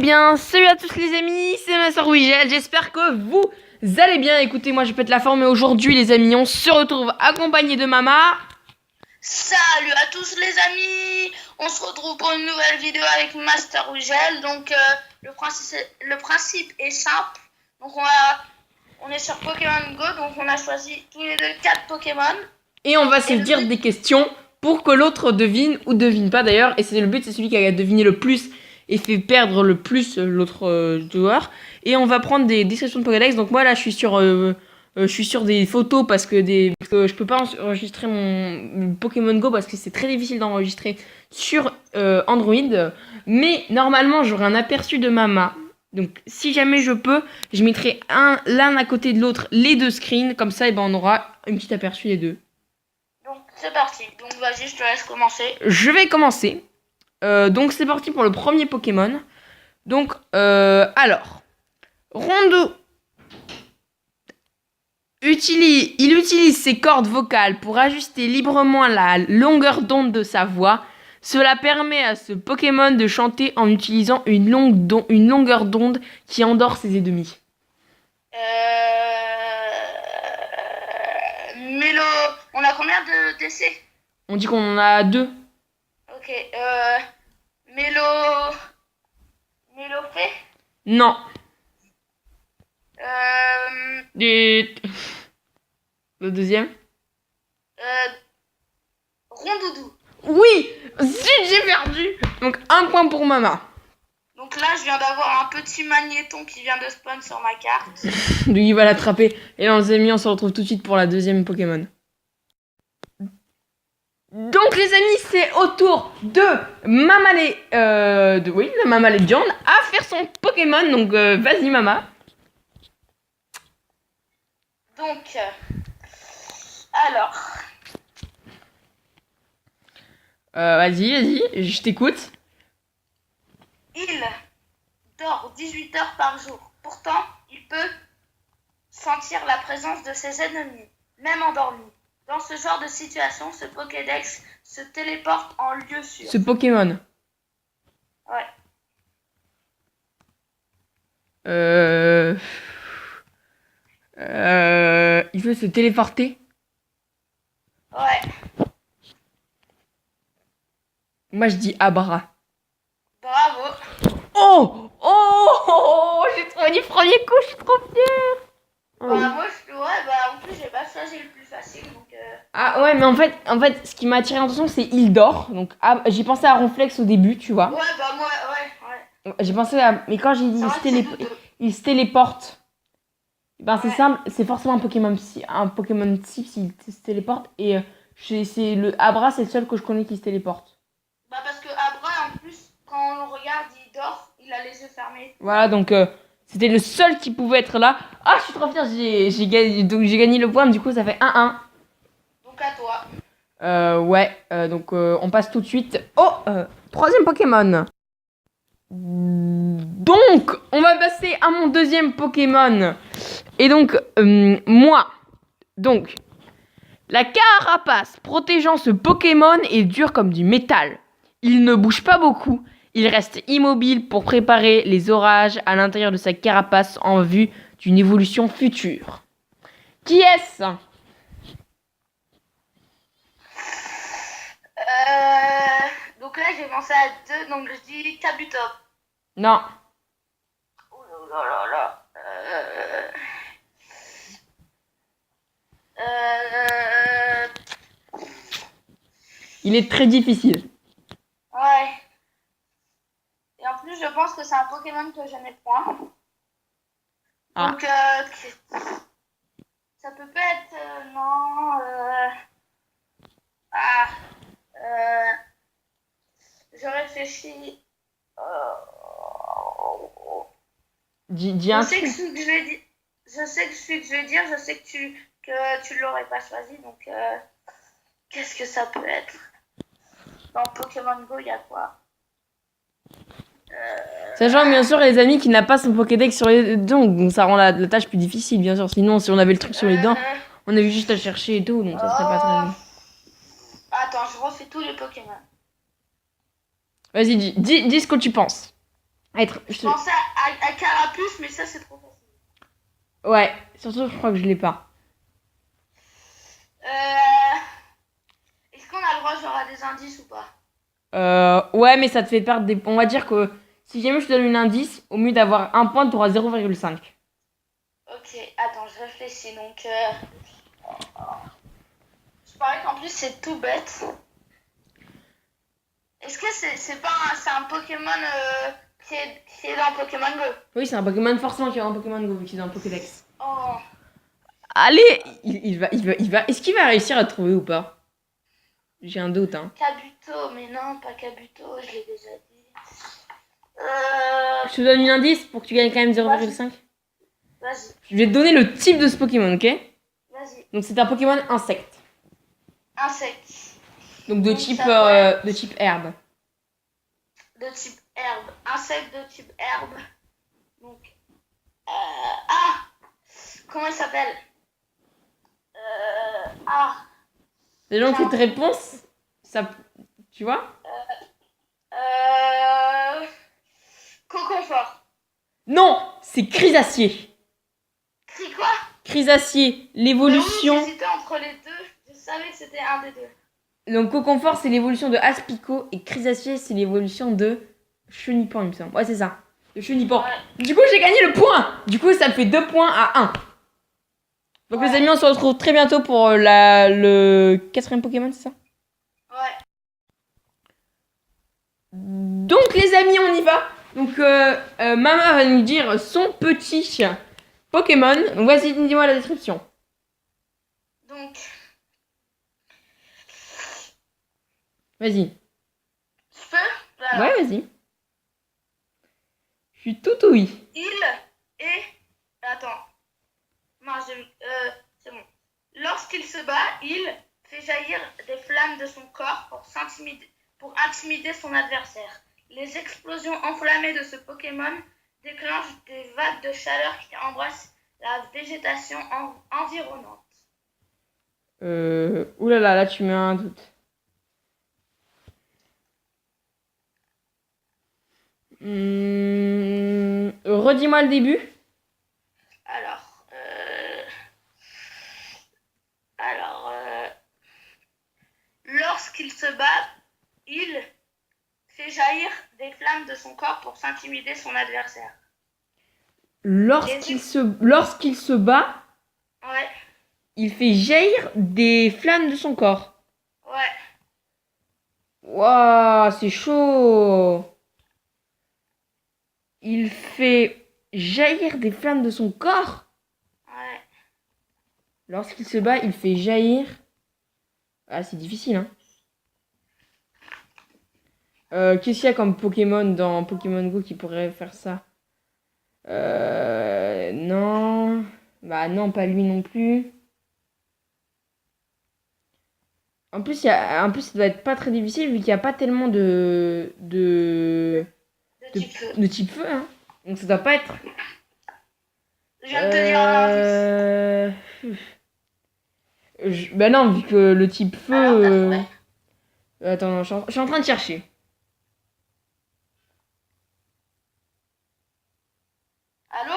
bien, salut à tous les amis, c'est ma soeur Wigel, j'espère que vous allez bien. Écoutez, moi je pète la forme et aujourd'hui les amis, on se retrouve accompagné de Mama. Salut à tous les amis, on se retrouve pour une nouvelle vidéo avec Master Wigel. Donc le principe est simple. Donc on est sur Pokémon Go, donc on a choisi tous les deux 4 Pokémon. Et on va se dire des questions pour que l'autre devine ou devine pas d'ailleurs. Et c'est le but, c'est celui qui a deviné le plus et fait perdre le plus l'autre joueur. Et on va prendre des descriptions de Pokédex. Donc moi là je suis sur des photos parce que je peux pas enregistrer mon Pokémon Go parce que c'est très difficile d'enregistrer sur Android. Mais normalement j'aurai un aperçu de Mama. Donc si jamais je peux, je mettrai l'un à côté de l'autre les deux screens. Comme ça, et ben, on aura un petit aperçu des deux. Donc c'est parti, donc vas-y, je te laisse commencer. Je vais commencer. Donc c'est parti pour le premier Pokémon. Donc alors, Rondo il utilise ses cordes vocales pour ajuster librement la longueur d'onde de sa voix. Cela permet à ce Pokémon de chanter en utilisant une longueur d'onde qui endort ses ennemis. Mélo, on a combien de DC? On dit qu'on en a 2. Ok, Mélo fait? Non. Le deuxième? Rondoudou. Oui! Zut, j'ai perdu! Donc 1 point pour Mama. Donc là, je viens d'avoir un petit magnéton qui vient de spawn sur ma carte. Lui, il va l'attraper. Et là, les amis, on se retrouve tout de suite pour la deuxième Pokémon. Donc, les amis, c'est au tour de Mama Legend à faire son Pokémon. Donc, vas-y, Mama. Donc, alors. Vas-y, je t'écoute. Il dort 18 heures par jour. Pourtant, il peut sentir la présence de ses ennemis, même endormis. Dans ce genre de situation, ce Pokédex se téléporte en lieu sûr. Ce Pokémon. Ouais. Il peut se téléporter. Ouais. Moi, je dis Abra. Bravo. Oh, j'ai trouvé du premier coup, je suis trop fière. Moi, en plus, j'ai pas choisi le plus facile. Donc, Ah ouais, mais en fait, ce qui m'a attiré l'attention, c'est il dort. Donc, j'ai pensé à Ronflex au début, tu vois. Ouais. J'ai pensé à... Mais quand j'ai dit il se téléporte, ben c'est simple, c'est forcément un Pokémon type s'il se téléporte. Et c'est le Abra, c'est le seul que je connais qui se téléporte. Bah parce que Abra, en plus, quand on le regarde, il dort, il a les yeux fermés. Voilà, donc c'était le seul qui pouvait être là. Ah, je suis trop fière, j'ai gagné le point, du coup ça fait 1-1. Donc à toi. Donc on passe tout de suite au troisième Pokémon. Donc, on va passer à mon deuxième Pokémon. Et donc, moi. Donc, la carapace protégeant ce Pokémon est dure comme du métal. Il ne bouge pas beaucoup. Il reste immobile pour préparer les orages à l'intérieur de sa carapace en vue d'une évolution future. Qui est-ce ? Donc là, j'ai pensé à 2, donc je dis Kabuto. Non. Oh là là. Il est très difficile. Ouais. Et en plus, je pense que c'est un Pokémon que je n'ai point. Ah. Donc, ça peut pas être... non... je réfléchis... Dis un truc. Je sais que celui que je vais dire, je sais que tu l'aurais pas choisi, donc qu'est-ce que ça peut être? Dans Pokémon Go, il y a quoi? Sachant bien sûr les amis qui n'a pas son Pokédex sur les dents, donc ça rend la tâche plus difficile bien sûr. Sinon si on avait le truc sur les dents, on avait juste à chercher et tout, donc ça serait pas très... Attends, je refais tous les Pokémon. Vas-y, dis ce que tu penses. Je pensais à Carapuce, mais ça, c'est trop facile. Ouais, surtout, je crois que je l'ai pas. Est-ce qu'on a le droit, genre, à des indices ou pas? Ouais, mais ça te fait perdre des... On va dire que si jamais je te donne un indice, au mieux d'avoir un point, tu auras 0,5. Ok, attends, je réfléchis. Donc, je parie qu'en plus, c'est tout bête. Est-ce que c'est pas c'est un Pokémon qui est dans Pokémon Go? Oui, c'est un Pokémon forcément qui est dans Pokémon Go, vu qu'il est dans Pokédex. Oh, Allez, il va. Est-ce qu'il va réussir à trouver ou pas? J'ai un doute, hein. Kabuto, mais non, pas Kabuto, je l'ai déjà dit. Je te donne un indice pour que tu gagnes quand même 0,5. Vas-y, Je vais te donner le type de ce Pokémon, ok? vas-y. Donc c'est un Pokémon insecte. Insecte. Donc de Donc, type, ça de type herbe. De type herbe. Insecte de type herbe. Donc, ah! Comment il s'appelle? Ah! Les gens cette réponse, ça, tu vois? Coconfort. Non, c'est Chrysacier. Crie quoi? Chrysacier, l'évolution. Oui, j'hésitais entre les deux. Je savais que c'était un des deux. Donc Coconfort, c'est l'évolution de Aspico et Chrysacier, c'est l'évolution de Chenipan, il me semble. Ouais, c'est ça. De Chenipan. Ouais. Du coup, j'ai gagné le point. Du coup, ça me fait 2 points à 1. Donc les amis, on se retrouve très bientôt pour le 4e Pokémon, c'est ça? Ouais. Donc les amis, on y va. Donc Mama va nous dire son petit Pokémon. Donc vas-y, dis-moi la description. Donc, Vas-y. je peux? Voilà. Ouais, vas-y. Je suis tout oui. Il est... Attends. Non, c'est bon. Lorsqu'il se bat, il fait jaillir des flammes de son corps pour intimider son adversaire. Les explosions enflammées de ce Pokémon déclenchent des vagues de chaleur qui embrassent la végétation environnante. Oulala, là tu mets un doute. Redis-moi le début. Lorsqu'il se bat, il fait jaillir des flammes de son corps pour intimider son adversaire. Lorsqu'il se bat, ouais. Il fait jaillir des flammes de son corps. Ouais. Waouh, c'est chaud. Il fait jaillir des flammes de son corps. Ouais. Lorsqu'il se bat, il fait jaillir. Ah, c'est difficile, hein. Qu'est-ce qu'il y a comme Pokémon dans Pokémon Go qui pourrait faire ça? Non. Bah non, pas lui non plus. En plus, ça doit être pas très difficile vu qu'il n'y a pas tellement de type feu, hein. Donc ça doit pas être. Je viens de te dire un indice. Bah non, vu que le type feu. Alors, Attends, je suis en train de chercher. Allô?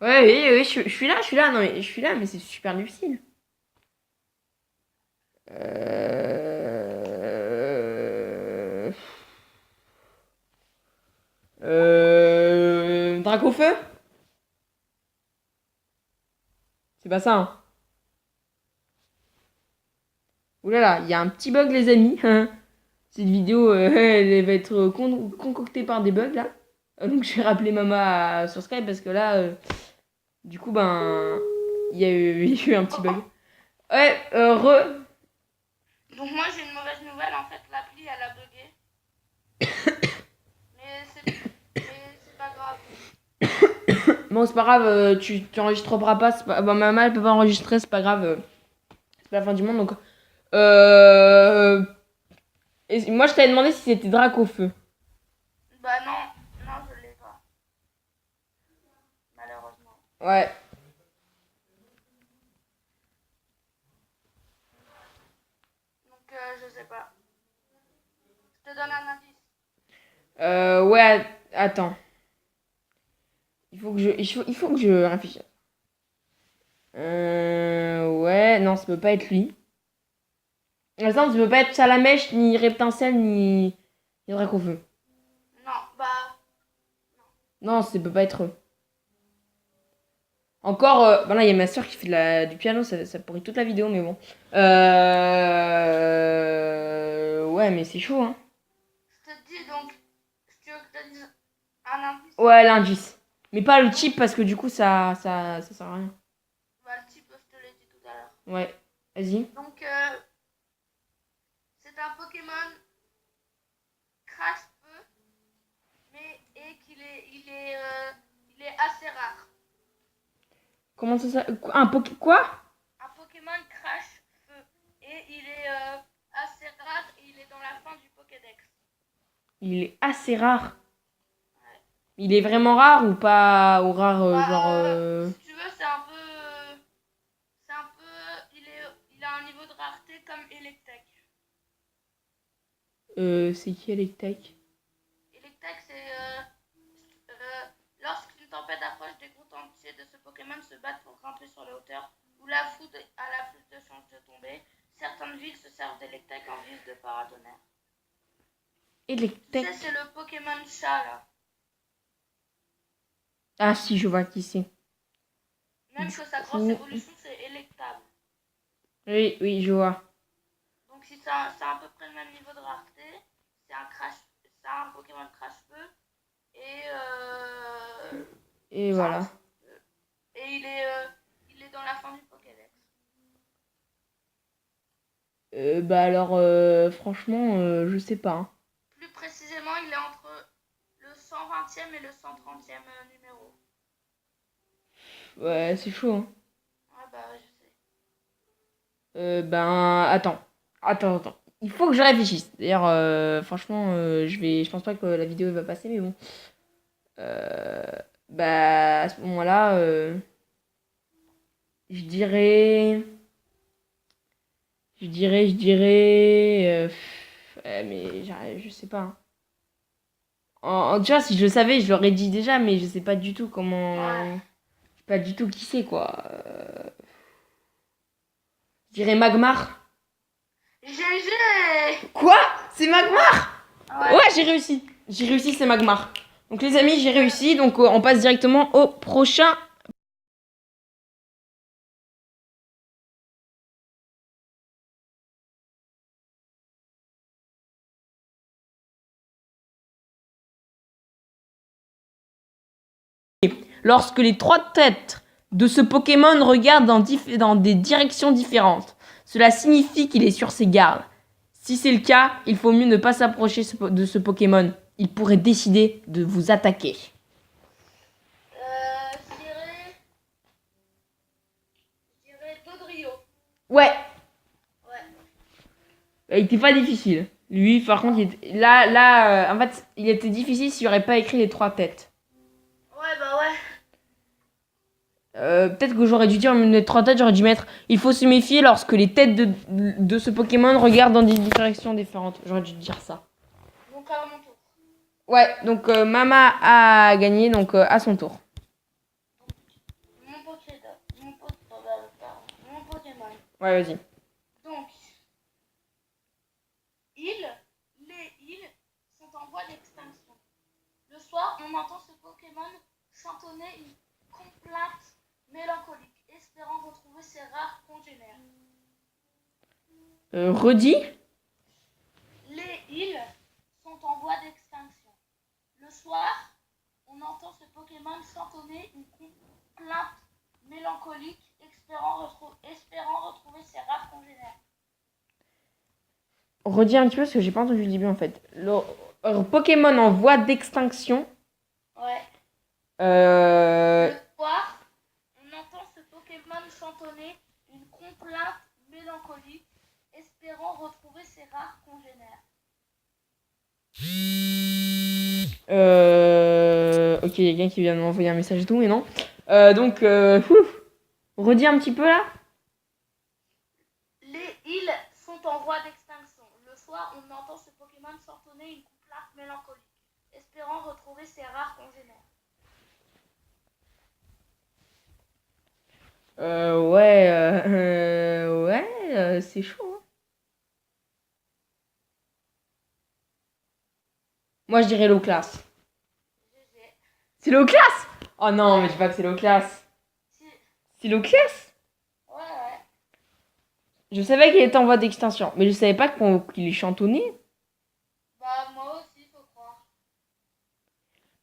Ouais, oui, je suis là. Non, mais je suis là, mais c'est super difficile. Dracofeu? C'est pas ça, hein. Oulala, il y a un petit bug, les amis. Cette vidéo, elle va être concoctée par des bugs, là. Donc, je vais rappeler Mama sur Skype parce que là, du coup, ben, il y a eu un petit bug. Ouais, Donc, moi, j'ai une mauvaise nouvelle. En fait, l'appli, elle a bugué. mais c'est pas grave. Bon, c'est pas grave, tu enregistreras pas. Bon, Mama, elle peut pas enregistrer, c'est pas grave. C'est pas la fin du monde, donc. Et moi, je t'avais demandé si c'était Dracofeu. Bah non, je l'ai pas. Malheureusement. Ouais. Donc, je sais pas. Je te donne un indice. Ouais, attends. il faut que je réfléchisse. Ouais, non, ça peut pas être lui. Attends, ça peut pas être Salamèche, ni Reptincelle, ni Dracofeu. Non, bah, Non, ça peut pas être eux. Encore, voilà, il y a ma soeur qui fait du piano, ça pourrit toute la vidéo, mais bon. Ouais, mais c'est chaud, hein. je te dis donc, si tu veux que je te dise un indice, Ouais, l'indice. Mais pas le type, parce que du coup, ça sert à rien. bah, le type, je te l'ai dit tout à l'heure. Ouais, vas-y. Donc, c'est un Pokémon crash peu, mais et il est assez rare. Comment ça un quoi? Un Pokémon crash feu et il est assez rare et il est dans la fin du Pokédex. Il est assez rare. Ouais. Il est vraiment rare ou pas? Ou rare, Si tu veux, c'est un peu, il a un niveau de rareté comme Electek. C'est qui Electek? Electek, c'est lorsqu'une tempête approche, des groupes entiers de ce Pokémon se battent pour grimper sur les hauteurs où la foudre a la plus de chances de tomber. Certaines villes se servent d'Electek en guise de paratonnerre. Tu Electek. sais, c'est le Pokémon chat là. Ah si, je vois qui c'est. Même que sa grosse évolution, c'est électable. Oui, oui, je vois. Donc si c'est à peu près le même niveau de rareté, c'est un Pokémon crash feu Et voilà. et il est dans la fin du Pokédex. Bah alors, franchement, je sais pas, hein. Plus précisément, il est entre le 120e et le 130e numéro. Ouais, c'est chaud, hein. Ouais, bah, je sais. Ben, attends. Il faut que je réfléchisse. D'ailleurs, franchement, je pense pas que la vidéo va passer, mais bon. Euh, Bah, à ce moment-là, je dirais, mais je sais pas, hein. Tu vois, si je le savais, je l'aurais dit déjà, mais je sais pas du tout comment, Ouais. je sais pas du tout qui c'est, quoi. Je dirais Magmar. GG. Quoi? C'est Magmar? Ouais. Ouais, j'ai réussi. J'ai réussi, c'est Magmar. Donc les amis, j'ai réussi. Donc on passe directement au prochain. Lorsque les trois têtes de ce Pokémon regardent dans des directions différentes, cela signifie qu'il est sur ses gardes. Si c'est le cas, il faut mieux ne pas s'approcher de ce Pokémon. Il pourrait décider de vous attaquer. Je dirais Dodrio. Ouais, Ouais. il était pas difficile. Lui, par contre, en fait, il était difficile s'il n'y aurait pas écrit les trois têtes. Ouais, bah ouais. Peut-être que j'aurais dû dire les trois têtes, j'aurais dû mettre il faut se méfier lorsque les têtes de ce Pokémon regardent dans des directions différentes. J'aurais dû dire ça. Donc à mon tour. Ouais, donc Mama a gagné, donc à son tour. Mon Pokémon. Mon Pokémon. Ouais, vas-y. Donc, les îles sont en voie d'extinction. Le soir, on entend ce Pokémon chantonner une complainte mélancolique, espérant retrouver ses rares congénères. Redis. Les îles sont en voie d'extinction. Le soir, on entend ce Pokémon chantonner une complainte mélancolique, espérant retrouver ses rares congénères. Redis un petit peu parce que j'ai pas entendu le début en fait. Pokémon en voie d'extinction. Ouais. Euh... Le soir, on entend ce Pokémon chantonner une complainte mélancolique, espérant retrouver ses rares congénères. Ok, il y a quelqu'un qui vient de m'envoyer un message et tout, mais non. Redis un petit peu là. Les îles sont en voie d'extinction. Le soir, on entend ce Pokémon chantonner une complainte mélancolique, espérant retrouver ses rares congénères. Ouais, c'est chaud, hein. Moi, je dirais low class. C'est low class? Oh non, mais je dis pas que c'est low class. Si. C'est low class? Ouais. Je savais qu'il était en voie d'extinction, mais je savais pas qu'il est chantonné. Bah, moi aussi, faut croire.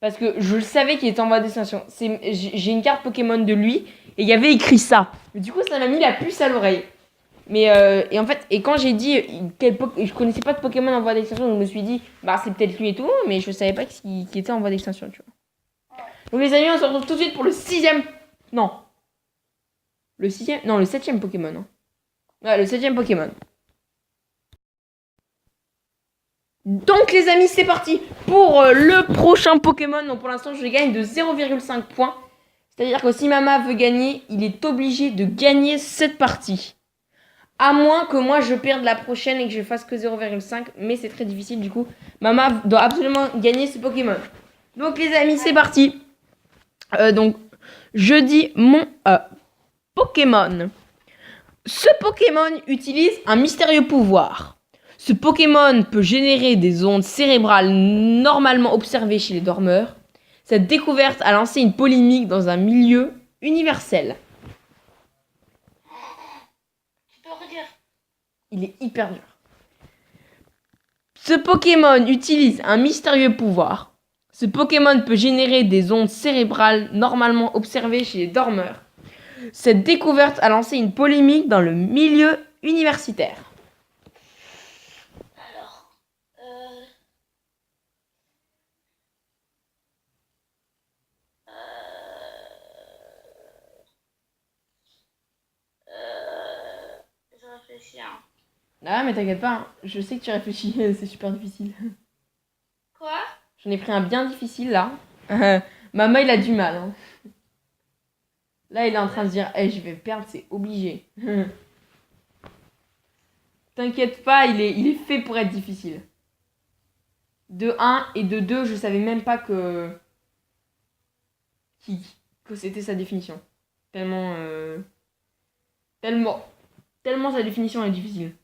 Parce que je le savais qu'il était en voie d'extinction. J'ai une carte Pokémon de lui, et il y avait écrit ça. Mais du coup, ça m'a mis la puce à l'oreille. Mais et en fait, et quand j'ai dit je connaissais pas de Pokémon en voie d'extinction, donc je me suis dit, bah c'est peut-être lui et tout, mais je savais pas qu'il était en voie d'extinction, tu vois. Donc les amis, on se retrouve tout de suite pour le sixième. Non. Le sixième. Non, le septième Pokémon. Hein. Ouais, le septième Pokémon. Donc les amis, c'est parti pour le prochain Pokémon. Donc pour l'instant, je gagne de 0,5 points. C'est-à-dire que si Mama veut gagner, il est obligé de gagner cette partie. À moins que moi je perde la prochaine et que je fasse que 0,5. Mais c'est très difficile du coup. Mama doit absolument gagner ce Pokémon. Donc les amis, c'est parti. Donc je dis mon Pokémon. Ce Pokémon utilise un mystérieux pouvoir. Ce Pokémon peut générer des ondes cérébrales normalement observées chez les dormeurs. Cette découverte a lancé une polémique dans un milieu universel. Tu peux redire? Il est hyper dur. Ce Pokémon utilise un mystérieux pouvoir. Ce Pokémon peut générer des ondes cérébrales normalement observées chez les dormeurs. Cette découverte a lancé une polémique dans le milieu universitaire. Alors, je réfléchis, hein. Ah mais t'inquiète pas, hein. Je sais que tu réfléchis, c'est super difficile. Quoi? J'en ai pris un bien difficile là. Maman il a du mal. Hein. Là il est en train de se dire, je vais perdre, c'est obligé. T'inquiète pas, il est fait pour être difficile. De 1 et de 2, je savais même pas que c'était sa définition. Tellement sa définition est difficile.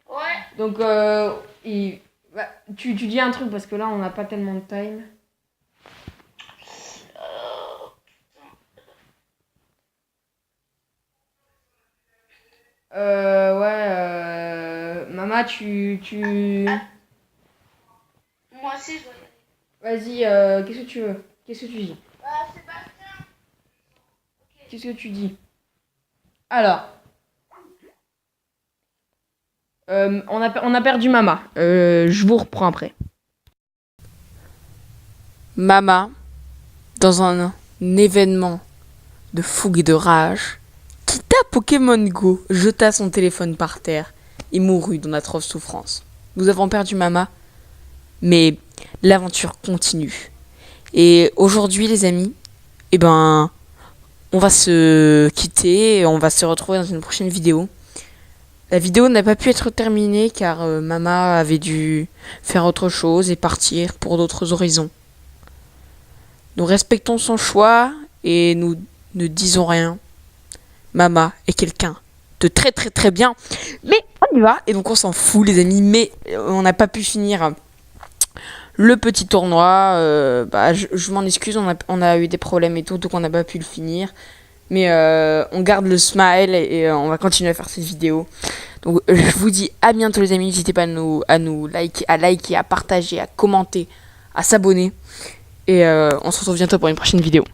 Ouais. Donc tu dis un truc parce que là on n'a pas tellement de time. Mama, Moi aussi, je dois y aller. Vas-y, qu'est-ce que tu veux? Qu'est-ce que tu dis? Sébastien. Ok. Qu'est-ce que tu dis? Alors, on a perdu Mama. Je vous reprends après. Mama, dans un événement de fougue et de rage, quitta Pokémon Go, jeta son téléphone par terre et mourut dans d'atroces souffrances. Nous avons perdu Mama, mais l'aventure continue. Et aujourd'hui, les amis, on va se quitter et on va se retrouver dans une prochaine vidéo. La vidéo n'a pas pu être terminée car Mama avait dû faire autre chose et partir pour d'autres horizons. Nous respectons son choix et nous ne disons rien. Mama est quelqu'un de très très très bien, mais on y va et donc on s'en fout les amis, mais on n'a pas pu finir le petit tournoi. Je m'en excuse, on a eu des problèmes et tout, donc on n'a pas pu le finir. Mais on garde le smile et on va continuer à faire cette vidéo. Donc je vous dis à bientôt les amis, n'hésitez pas à nous liker, à partager, à commenter, à s'abonner. Et on se retrouve bientôt pour une prochaine vidéo.